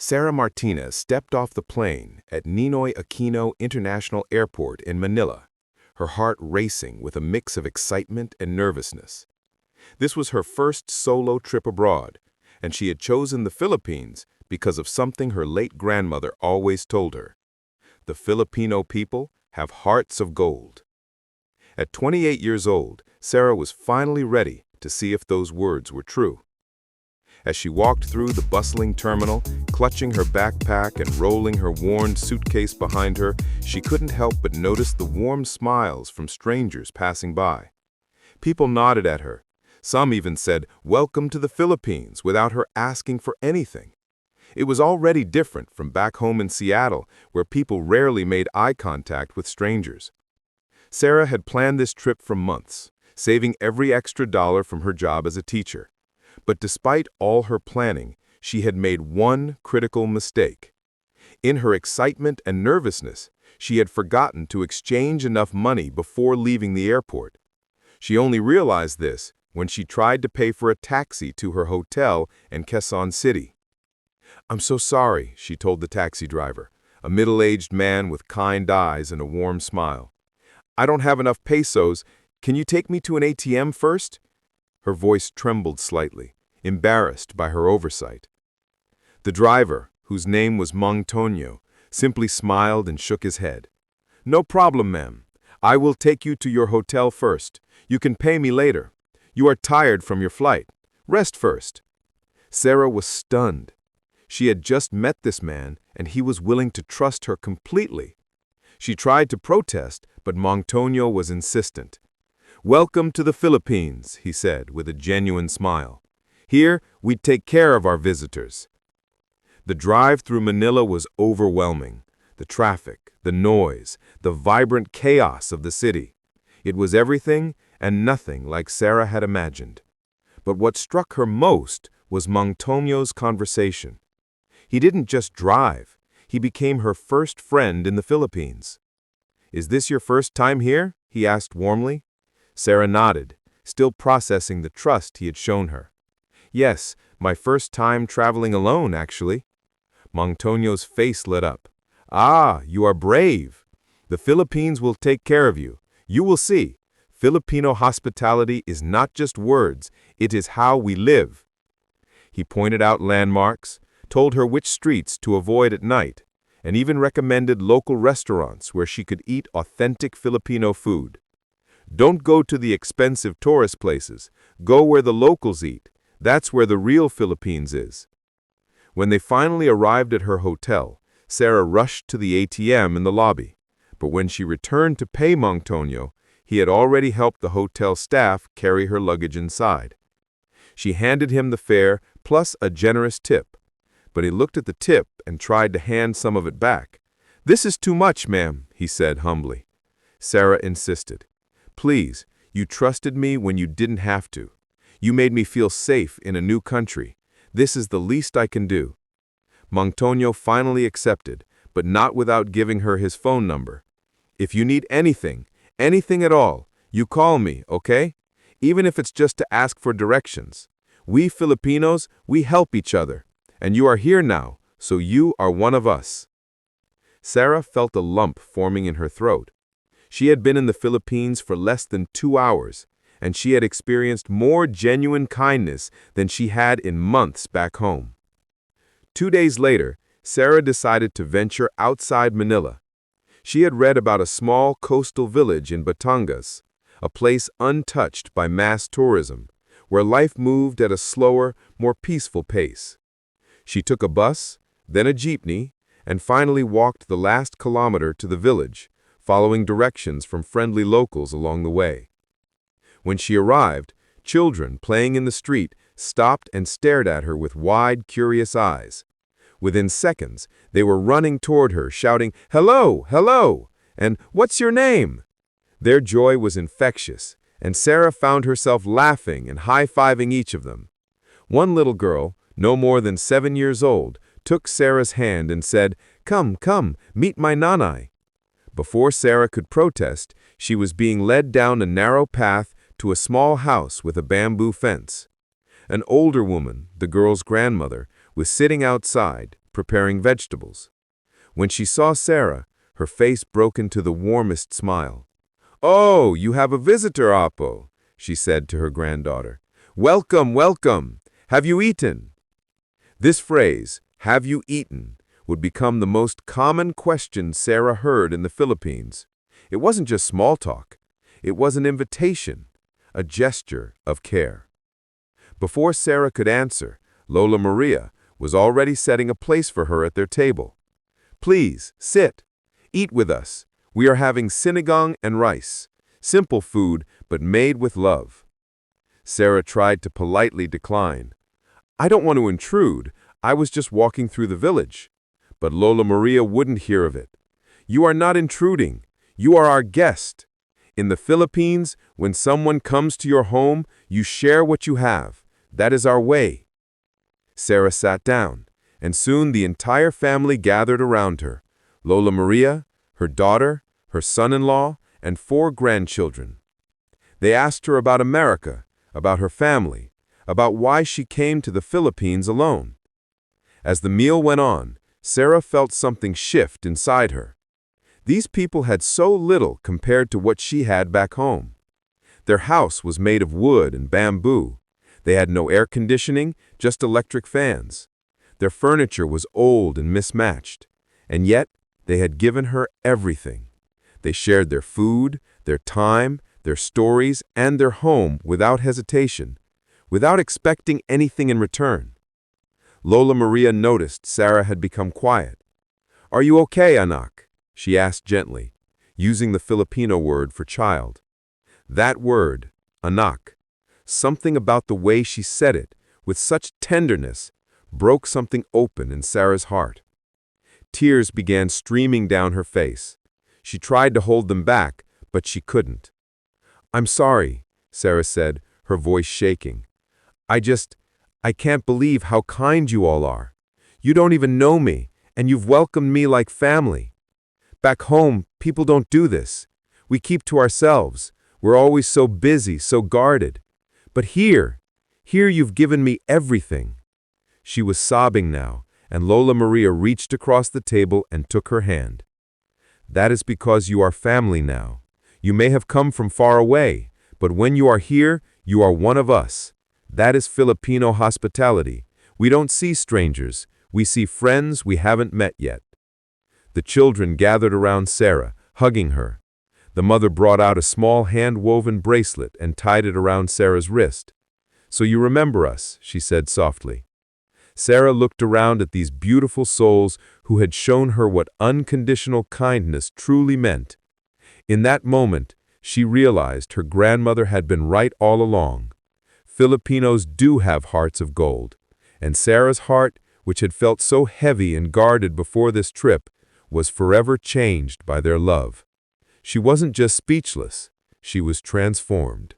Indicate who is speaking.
Speaker 1: Sarah Martinez stepped off the plane at Ninoy Aquino International Airport in Manila, her heart racing with a mix of excitement and nervousness. This was her first solo trip abroad, and she had chosen the Philippines because of something her late grandmother always told her. The Filipino people have hearts of gold. At 28 years old, Sarah was finally ready to see if those words were true. As she walked through the bustling terminal, clutching her backpack and rolling her worn suitcase behind her, she couldn't help but notice the warm smiles from strangers passing by. People nodded at her. Some even said, "Welcome to the Philippines," without her asking for anything. It was already different from back home in Seattle, where people rarely made eye contact with strangers. Sarah had planned this trip for months, saving every extra dollar from her job as a teacher. But despite all her planning, she had made one critical mistake. In her excitement and nervousness, she had forgotten to exchange enough money before leaving the airport. She only realized this when she tried to pay for a taxi to her hotel in Quezon City. "I'm so sorry," she told the taxi driver, a middle-aged man with kind eyes and a warm smile. "I don't have enough pesos. Can you take me to an ATM first?" Her voice trembled slightly, embarrassed by her oversight. The driver, whose name was Mang Tonyo, simply smiled and shook his head. "No problem, ma'am. I will take you to your hotel first. You can pay me later. You are tired from your flight. Rest first." Sarah was stunned. She had just met this man, and he was willing to trust her completely. She tried to protest, but Mang Tonyo was insistent. "Welcome to the Philippines," he said with a genuine smile. "Here, we take care of our visitors." The drive through Manila was overwhelming. The traffic, the noise, the vibrant chaos of the city. It was everything and nothing like Sarah had imagined. But what struck her most was Mang Tonyo's conversation. He didn't just drive, he became her first friend in the Philippines. "Is this your first time here?" he asked warmly. Sarah nodded, still processing the trust he had shown her. "Yes, my first time traveling alone, actually." Mang Tonyo's face lit up. "Ah, you are brave. The Philippines will take care of you. You will see. Filipino hospitality is not just words, it is how we live." He pointed out landmarks, told her which streets to avoid at night, and even recommended local restaurants where she could eat authentic Filipino food. "Don't go to the expensive tourist places. Go where the locals eat. That's where the real Philippines is." When they finally arrived at her hotel, Sarah rushed to the ATM in the lobby. But when she returned to pay Mang Tonyo, he had already helped the hotel staff carry her luggage inside. She handed him the fare plus a generous tip. But he looked at the tip and tried to hand some of it back. "This is too much, ma'am," he said humbly. Sarah insisted. "Please, you trusted me when you didn't have to. You made me feel safe in a new country. This is the least I can do." Mang Tonyo finally accepted, but not without giving her his phone number. "If you need anything at all, you call me, okay? Even if it's just to ask for directions. We Filipinos, we help each other. And you are here now, so you are one of us." Sarah felt a lump forming in her throat. She had been in the Philippines for less than 2 hours, and she had experienced more genuine kindness than she had in months back home. 2 days later, Sarah decided to venture outside Manila. She had read about a small coastal village in Batangas, a place untouched by mass tourism, where life moved at a slower, more peaceful pace. She took a bus, then a jeepney, and finally walked the last kilometer to the village, following directions from friendly locals along the way. When she arrived, children playing in the street stopped and stared at her with wide, curious eyes. Within seconds, they were running toward her, shouting, "Hello, hello!" and "What's your name?" Their joy was infectious, and Sarah found herself laughing and high-fiving each of them. One little girl, no more than 7 years old, took Sarah's hand and said, "Come, come, meet my nanay." Before Sarah could protest, she was being led down a narrow path to a small house with a bamboo fence. An older woman, the girl's grandmother, was sitting outside, preparing vegetables. When she saw Sarah, her face broke into the warmest smile. "Oh, you have a visitor, Apo," she said to her granddaughter. "Welcome, welcome. Have you eaten?" This phrase, "have you eaten?" would become the most common question Sarah heard in the Philippines. It wasn't just small talk. It was an invitation, a gesture of care. Before Sarah could answer, Lola Maria was already setting a place for her at their table. "Please, sit. Eat with us. We are having sinigang and rice. Simple food, but made with love." Sarah tried to politely decline. "I don't want to intrude. I was just walking through the village." But Lola Maria wouldn't hear of it. "You are not intruding. You are our guest. In the Philippines, when someone comes to your home, you share what you have. That is our way." Sarah sat down, and soon the entire family gathered around her. Lola Maria, her daughter, her son-in-law, and 4 grandchildren. They asked her about America, about her family, about why she came to the Philippines alone. As the meal went on, Sarah felt something shift inside her. These people had so little compared to what she had back home. Their house was made of wood and bamboo. They had no air conditioning, just electric fans. Their furniture was old and mismatched, and yet they had given her everything. They shared their food, their time, their stories, and their home without hesitation, without expecting anything in return. Lola Maria noticed Sarah had become quiet. "Are you okay, anak?" she asked gently, using the Filipino word for child. That word, anak, something about the way she said it, with such tenderness, broke something open in Sarah's heart. Tears began streaming down her face. She tried to hold them back, but she couldn't. "I'm sorry," Sarah said, her voice shaking. I can't believe how kind you all are. You don't even know me, and you've welcomed me like family. Back home, people don't do this. We keep to ourselves. We're always so busy, so guarded. But here you've given me everything." She was sobbing now, and Lola Maria reached across the table and took her hand. "That is because you are family now. You may have come from far away, but when you are here, you are one of us. That is Filipino hospitality. We don't see strangers. We see friends we haven't met yet." The children gathered around Sarah, hugging her. The mother brought out a small hand-woven bracelet and tied it around Sarah's wrist. "So you remember us," she said softly. Sarah looked around at these beautiful souls who had shown her what unconditional kindness truly meant. In that moment, she realized her grandmother had been right all along. Filipinos do have hearts of gold, and Sarah's heart, which had felt so heavy and guarded before this trip, was forever changed by their love. She wasn't just speechless, she was transformed.